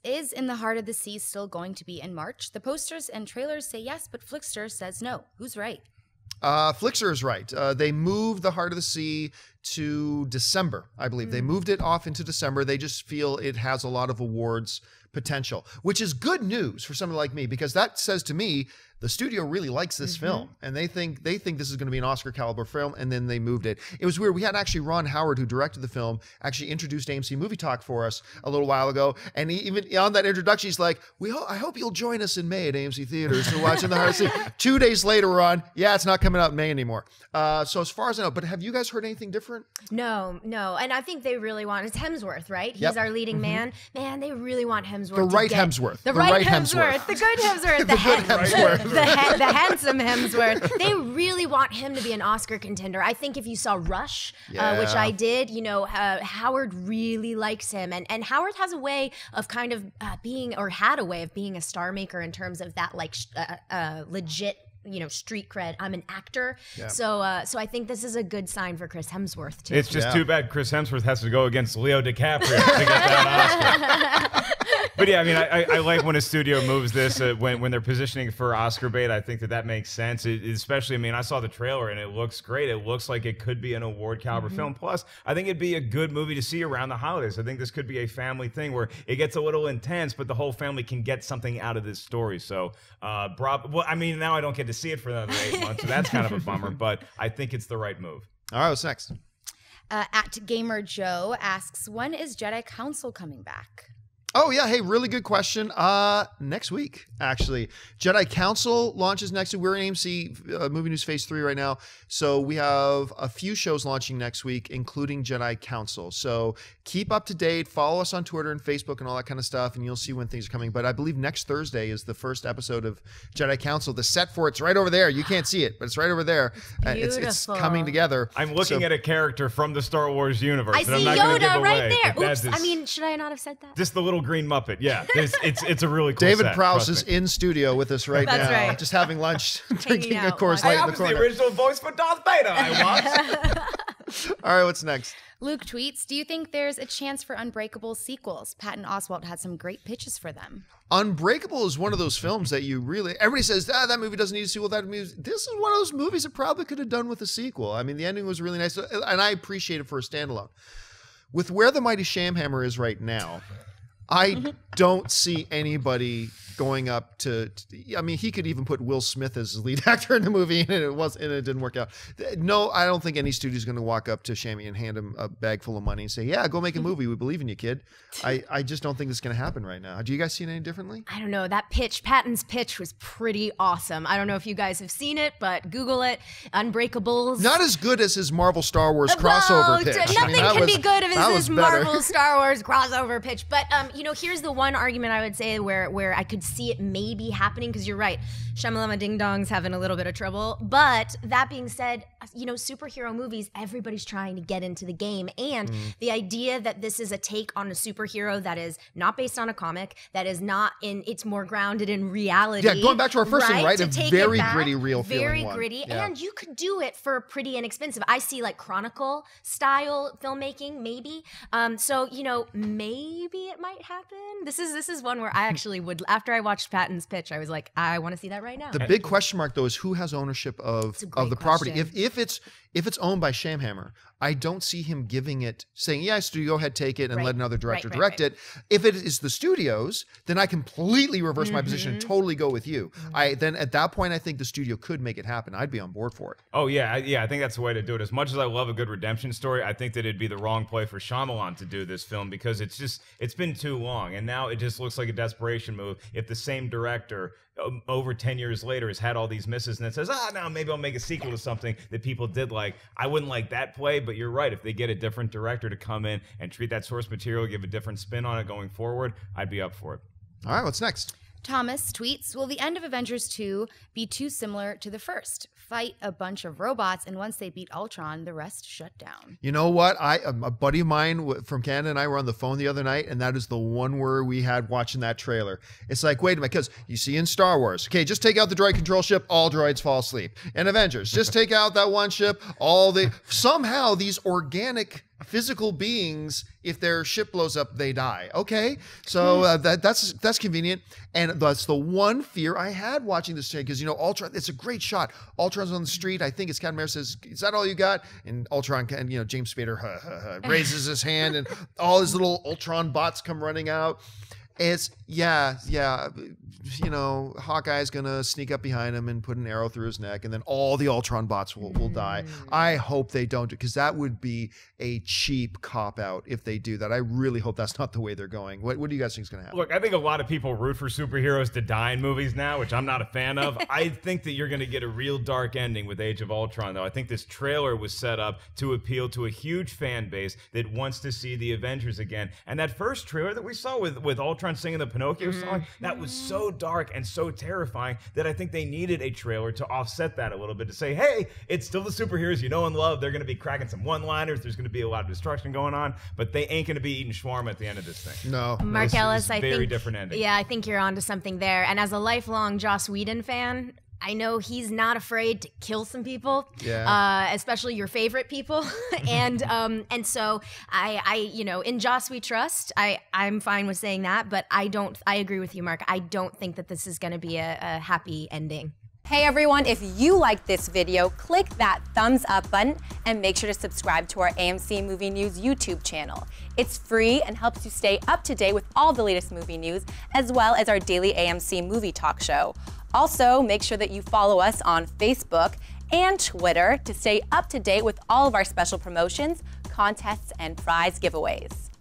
Is In the Heart of the Sea still going to be in March? The posters and trailers say yes, but Flickster says no. Who's right? Flickster is right. They moved The Heart of the Sea to December, I believe. They moved it off into December. They just feel it has a lot of awards potential, which is good news for someone like me, because that says to me the studio really likes this film, and they think this is going to be an Oscar caliber film, and then they moved it. It was weird. We had actually Ron Howard, who directed the film, actually introduced AMC Movie Talk for us a little while ago, and he, even on that introduction, he's like, I hope you'll join us in May at AMC Theaters to watch In the Heart of the Sea. 2 days later, we're on, it's not coming out in May anymore. So as far as I know, but have you guys heard anything different? No. And I think they really want, it's Hemsworth, right? He's our leading man. Man, they really want Hemsworth. The right Hemsworth. The right Hemsworth. The good Hemsworth. The handsome Hemsworth. They really want him to be an Oscar contender. I think if you saw Rush, which I did, Howard really likes him. And Howard has a way of kind of had a way of being a star maker in terms of that legit street cred. I'm an actor. Yeah. So I think this is a good sign for Chris Hemsworth too. It's just too bad Chris Hemsworth has to go against Leo DiCaprio to get that Oscar. But yeah, I mean, I like when a studio moves this when they're positioning for Oscar bait. I think that makes sense. Especially, I mean, I saw the trailer and it looks great. It looks like it could be an award caliber film. Plus, I think it'd be a good movie to see around the holidays. I think this could be a family thing where it gets a little intense, but the whole family can get something out of this story. So, well, I mean, now I don't get to see it for another 8 months, so that's kind of a bummer. But I think it's the right move. All right, what's next? At Gamer Joe asks, when is Jedi Council coming back? Oh, yeah. Hey, really good question. Next week, actually. Jedi Council launches next week. We're in AMC Movie News Phase 3 right now. So we have a few shows launching next week, including Jedi Council. So keep up to date. Follow us on Twitter and Facebook and all that kind of stuff, and you'll see when things are coming. But I believe next Thursday is the first episode of Jedi Council. The set for it's right over there. You can't see it, but it's right over there. It's coming together. I'm looking at a character from the Star Wars universe. I see Yoda right there. Oops. I mean, should I not have said that? Just the little green Muppet. Yeah, it's a really cool David set, Prowse is in studio with us right now. Right. Just having lunch, drinking a Coors Light in the corner. The original voice for Darth Vader I was. All right, what's next? Luke tweets, do you think there's a chance for Unbreakable sequels? Patton Oswalt had some great pitches for them. Unbreakable is one of those films that everybody says, that movie doesn't need a sequel. This is one of those movies that probably could have done with a sequel. I mean, the ending was really nice, and I appreciate it for a standalone. With where the Mighty Shamhammer is right now, I don't see anybody going up to I mean, he could even put Will Smith as his lead actor in the movie, and it didn't work out. No, I don't think any studio is going to walk up to Shammy and hand him a bag full of money and say, yeah, go make a movie. We believe in you, kid. I just don't think this is going to happen right now. Do you guys see it any differently? I don't know. That pitch, Patton's pitch, was pretty awesome. I don't know if you guys have seen it, but Google it. Unbreakables. Not as good as his Marvel Star Wars crossover pitch. Nothing can be good as his Marvel Star Wars crossover pitch. But here's the one argument I would say where I could see it maybe happening, because you're right, Shyamalama Ding Dong's having a little bit of trouble. But that being said, superhero movies, everybody's trying to get into the game, and the idea that this is a take on a superhero that is not based on a comic, that is not it's more grounded in reality. Yeah, going back to our first thing, right? A very gritty, real feeling very gritty, and you could do it for pretty inexpensive. I see like Chronicle style filmmaking, maybe. So maybe it might happen. This is one where I actually would, after I watched Patton's pitch, I was like, I want to see that right now. The big question mark, though, is who has ownership of the property. If it's owned by Shamhammer, I don't see him saying, yeah, studio, go ahead, take it, and let another director direct it. If it is the studios, then I completely reverse my position and totally go with you. Then at that point, I think the studio could make it happen. I'd be on board for it. Oh, yeah. I think that's the way to do it. As much as I love a good redemption story, I think that it'd be the wrong play for Shyamalan to do this film, because it's been too long. And now it just looks like a desperation move if the same director over 10 years later has had all these misses and it says, now maybe I'll make a sequel to something that people did like. I wouldn't like that play, but you're right. If they get a different director to come in and treat that source material, give a different spin on it going forward, I'd be up for it. All right, what's next? Thomas tweets, will the end of Avengers 2 be too similar to the first? Fight a bunch of robots, and once they beat Ultron, the rest shut down. You know what? A buddy of mine from Canada and I were on the phone the other night, and that is the one word we had watching that trailer. It's like, wait a minute, because you see in Star Wars, okay, just take out the droid control ship, all droids fall asleep. In Avengers, just take out that one ship, somehow these organic physical beings, if their ship blows up, they die. Okay, so that's convenient, and that's the one fear I had watching this because Ultron. It's a great shot. Ultron's on the street. I think it's Captain America says, "Is that all you got?" And Ultron and James Spader raises his hand, and all his little Ultron bots come running out. It's Hawkeye's gonna sneak up behind him and put an arrow through his neck, and then all the Ultron bots will die. I hope they don't, because that would be a cheap cop out if they do that. I really hope that's not the way they're going. What do you guys think is gonna happen? Look, I think a lot of people root for superheroes to die in movies now, which I'm not a fan of. I think that you're gonna get a real dark ending with Age of Ultron, though. I think this trailer was set up to appeal to a huge fan base that wants to see the Avengers again. And that first trailer that we saw with Ultron singing the Pinocchio song, that was so dark and so terrifying that I think they needed a trailer to offset that a little bit, to say, hey, it's still the superheroes you know and love. They're going to be cracking some one-liners. There's going to be a lot of destruction going on, but they ain't going to be eating shawarma at the end of this thing. No. Mark Ellis, I think, very different ending. Yeah, I think you're onto something there. And as a lifelong Joss Whedon fan, I know he's not afraid to kill some people, especially your favorite people, and so I in Joss we trust. I'm fine with saying that, but I agree with you, Mark. I don't think that this is going to be a happy ending. Hey everyone, if you like this video, click that thumbs up button and make sure to subscribe to our AMC Movie News YouTube channel. It's free and helps you stay up to date with all the latest movie news, as well as our daily AMC movie talk show. Also, make sure that you follow us on Facebook and Twitter to stay up to date with all of our special promotions, contests, and prize giveaways.